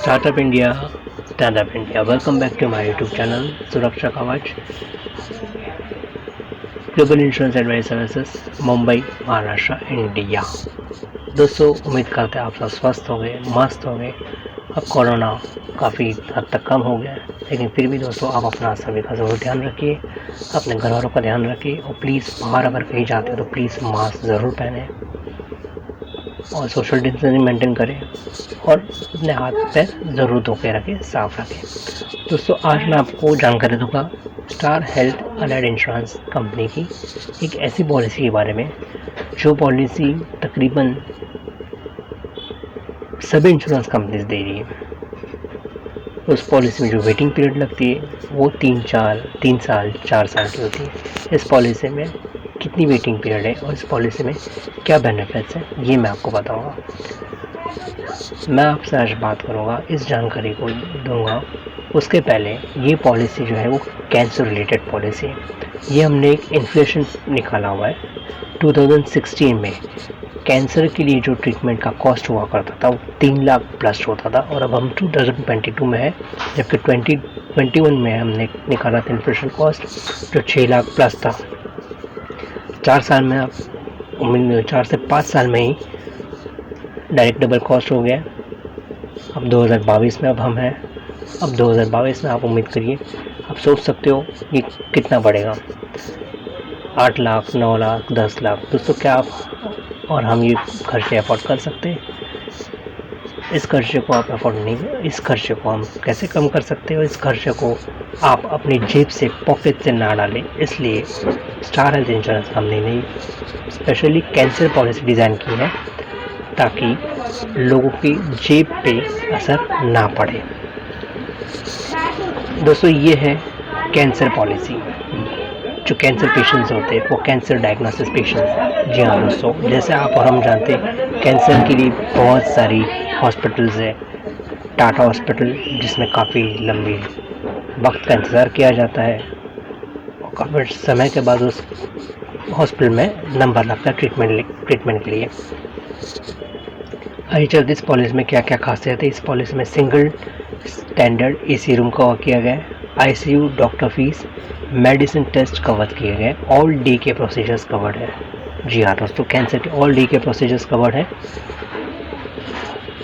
Startup India, standup India, welcome back to my YouTube channel Suraksha Kavach, global insurance advice services, Mumbai, Maharashtra, India. दोस्तों, उम्मीद करते हैं आप सब स्वस्थ होंगे, मस्त होंगे। अब कोरोना काफ़ी हद तक कम हो गया है, लेकिन फिर भी दोस्तों आप अपना सभी का ज़रूर ध्यान रखिए, अपने घर वालों का ध्यान रखिए और प्लीज़ बाहर अगर कहीं जाते हो तो प्लीज़ मास्क ज़रूर पहने और सोशल डिस्टेंसिंग मेंटेन करें और अपने हाथ पैर ज़रूर धो के रखें, साफ रखें। दोस्तों, आज मैं आपको जानकारी दूंगा star health allied insurance company की एक ऐसी पॉलिसी के बारे में जो पॉलिसी तकरीबन सभी इंश्योरेंस कंपनीज दे रही है। उस पॉलिसी में जो वेटिंग पीरियड लगती है वो 3 साल 4 साल की होती है। इस पॉलिसी में कितनी वेटिंग पीरियड है और इस पॉलिसी में क्या बेनिफिट्स हैं, ये मैं आपको बताऊंगा। मैं आपसे आज बात करूंगा, इस जानकारी को दूंगा। उसके पहले ये पॉलिसी जो है वो कैंसर रिलेटेड पॉलिसी है। ये हमने एक इन्फ्लेशन निकाला हुआ है। 2016 में कैंसर के लिए जो ट्रीटमेंट का कॉस्ट हुआ करता था वो 3 लाख प्लस होता था और अब हम 2022 में है, जबकि 2021 में हमने निकाला था इन्फ्लेशन कॉस्ट जो 6 लाख प्लस था। 4 साल में अब 4 से 5 साल में ही डायरेक्ट डबल कॉस्ट हो गया। अब 2022 में अब हम हैं, अब 2022 में आप उम्मीद करिए, आप सोच सकते हो ये कितना बढ़ेगा। 8 लाख, 9 लाख, 10 लाख। दोस्तों, क्या आप और हम ये खर्चे अफोर्ड कर सकते हैं? इस खर्चे को आप अफोर्ड नहीं, इस खर्चे को हम कैसे कम कर सकते हो? इस खर्चे को आप अपनी जेब से, पॉकेट से ना डालें। इसलिए स्टार हेल्थ इंश्योरेंस कंपनी ने स्पेशली कैंसर पॉलिसी डिज़ाइन की है ताकि लोगों की जेब पे असर ना पड़े। दोस्तों, ये है कैंसर पॉलिसी। जो कैंसर पेशेंट्स होते हैं वो कैंसर डायग्नोसिस पेशेंट्स। जी हाँ दोस्तों, जैसे आप और हम जानते हैं कैंसर के लिए बहुत सारी हॉस्पिटल्स है। टाटा हॉस्पिटल, जिसमें काफ़ी लंबी वक्त का इंतज़ार किया जाता है और काफ़ी समय के बाद उस हॉस्पिटल में नंबर लगता है ट्रीटमेंट के लिए। आइए चलते इस पॉलिसी में क्या क्या खासियत है। इस पॉलिसी में single standard AC room cover किया गया है, ICU, doctor fees, medicine test cover किए गए, all day care procedures covered है। जी हाँ दोस्तों, कैंसर के all day care procedures covered है।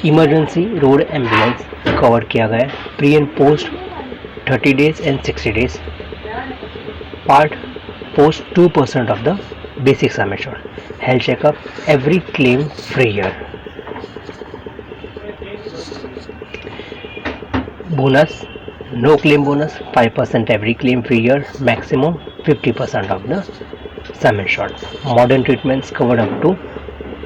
इमरजेंसी रोड एम्बुलेंस कवर किया गया है, pre and post 30 days and 60 days, part post 2% of the basic sum assured, health checkup every claim free year, bonus no claim bonus 5% every claim free year, maximum 50% of the sum insured, modern treatments covered up to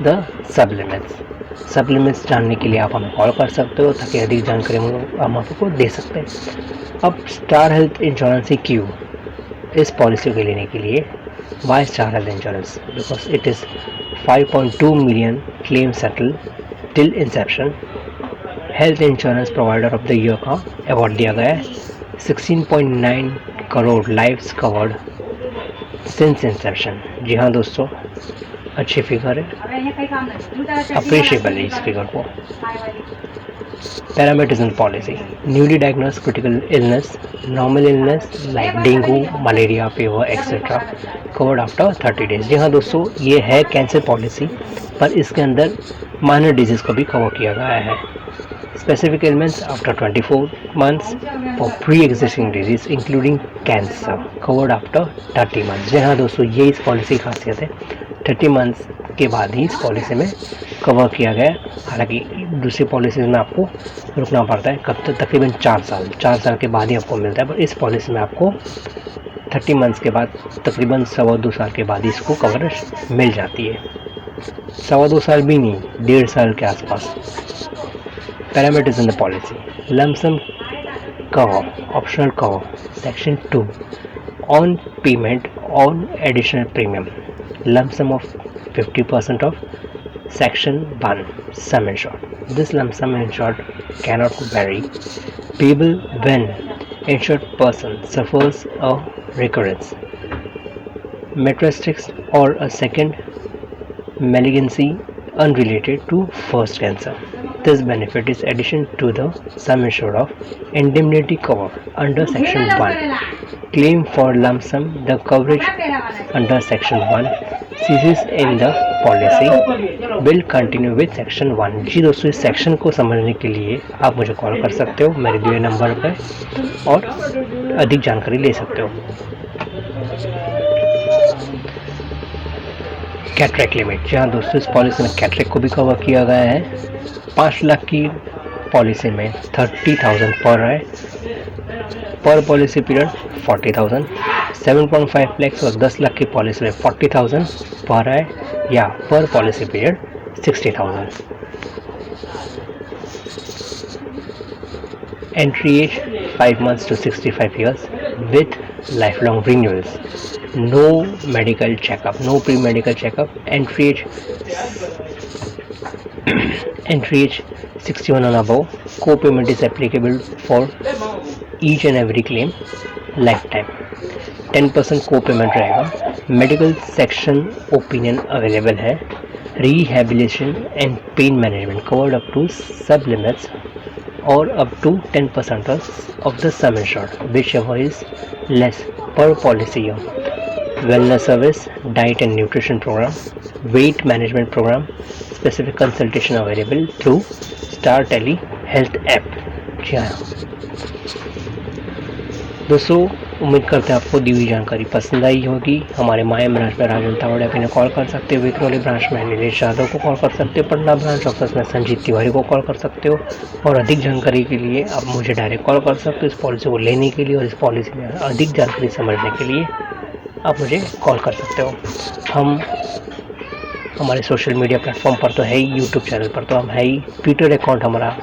the sublimits जानने के लिए आप हमें call कर सकते हो ताकि अधिक जानकारी हम आपको दे सकते हैं। अब स्टार हेल्थ इंश्योरेंस क्यों इस पॉलिसी को लेने के लिए, why star health insurance? Because it is 5.2 million claim settle till inception, health insurance provider of the year का अवार्ड दिया गया है, 16.9 crore lives covered since inception. जी हाँ दोस्तों, अच्छी फिगर है, अप्रिशिएबल है इस फिगर को। Parameters in policy: newly diagnosed critical illness, normal illness like dengue, malaria, fever etcetera covered after 30 days. जी हाँ दोस्तों, ये है कैंसर पॉलिसी, पर इसके अंदर माइनर डिजीज़ को भी कवर किया गया है। Specific ailments after 24 months for pre-existing disease including cancer covered after 30 months। जी हाँ दोस्तों, ये इस पॉलिसी की खासियत है। 30 मंथ्स के बाद ही इस पॉलिसी में कवर किया गया है। हालांकि दूसरी पॉलिसीज में आपको रुकना पड़ता है, कब तक? तकरीबन 4 साल के बाद ही आपको मिलता है, पर इस पॉलिसी में आपको 30 मंथ्स के बाद तकरीबन 2.25 साल के बाद इसको कवरेज मिल जाती है। 2.25 साल भी नहीं, 1.5 साल के आसपास। Parameters in the policy: lump sum cover, optional cover, section 2, on payment on additional premium, lump sum of 50% of section 1 sum insured. This lump sum insured cannot vary, payable when insured person suffers a recurrence, metastasis or a second malignancy unrelated to first cancer. This benefit is addition to the sum assured of indemnity cover under Section 1. Claim for lump sum, the coverage under Section 1 ceases in the policy will continue with Section 1. जी दोस्तों, इस section को समझने के लिए आप मुझे call कर सकते हो मेरे दिए नंबर पर और अधिक जानकारी ले सकते हो। कैटरेक्ट लिमिट, जी हाँ दोस्तों, इस पॉलिसी में कैटरेक्ट को भी कवर किया गया है। 5 लाख की पॉलिसी में 30,000 पर है, पर पॉलिसी पीरियड 40,000। 7.5 लाख और 10 लाख की पॉलिसी में 40,000 पर है या पर policy period 60,000। Entry age 5 months to 65 years with lifelong renewals. No medical checkup, no pre-medical checkup. Entry age 61 and above. Co-payment is applicable for each and every claim lifetime. 10% co-payment रहेगा। Medical section opinion available है। Rehabilitation and pain management covered up to sub limits or up to 10% of the sum assured, whichever is less per policy year. Wellness service, diet and nutrition program, weight management program, specific consultation available through Star Tele Health app. जी हाँ दोस्तों, उम्मीद करते हैं आपको दी हुई जानकारी पसंद आई होगी। हमारे माया ब्रांच में राजन तावड़े अपने कॉल कर सकते हो, विक्रोली ब्रांच में नीलेश यादव को कॉल कर सकते हो, पटना ब्रांच ऑफिस में संजीत तिवारी को कॉल कर सकते हो और अधिक जानकारी के लिए आप मुझे डायरेक्ट कॉल कर सकते हो। इस पॉलिसी को लेने के लिए और इस पॉलिसी में अधिक जानकारी समझने के लिए आप मुझे कॉल कर सकते हो। हम हमारे सोशल मीडिया प्लेटफॉर्म पर तो है ही, यूट्यूब चैनल पर तो हम है ही, ट्विटर अकाउंट हमारा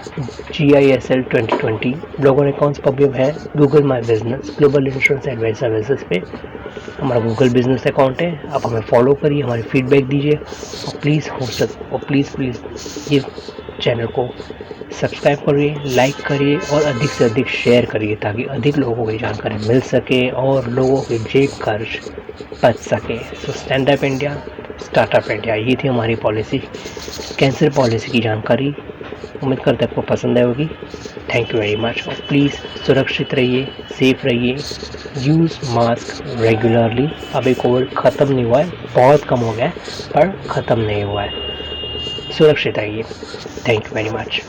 GISL 2020, ब्लॉगर अकाउंट्स पर भी है, Google my business, global insurance advice services पे हमारा गूगल बिजनेस अकाउंट है। आप हमें फॉलो करिए, हमारे फीडबैक दीजिए और प्लीज़ ये चैनल को सब्सक्राइब करिए, लाइक करिए और अधिक से अधिक शेयर करिए ताकि अधिक लोगों को जानकारी मिल सके और लोगों के जेब खर्च बच सके। So stand up India, startup India, ये थी हमारी पॉलिसी, कैंसर पॉलिसी की जानकारी। उम्मीद करते हैं आपको पसंद आई होगी। थैंक यू वेरी मच और प्लीज़ सुरक्षित रहिए, सेफ रहिए, यूज़ मास्क रेगुलरली। अभी कोविड ख़त्म नहीं हुआ है, बहुत कम हो गया है पर ख़त्म नहीं हुआ है। सुरक्षित रहिए। Thank you very much.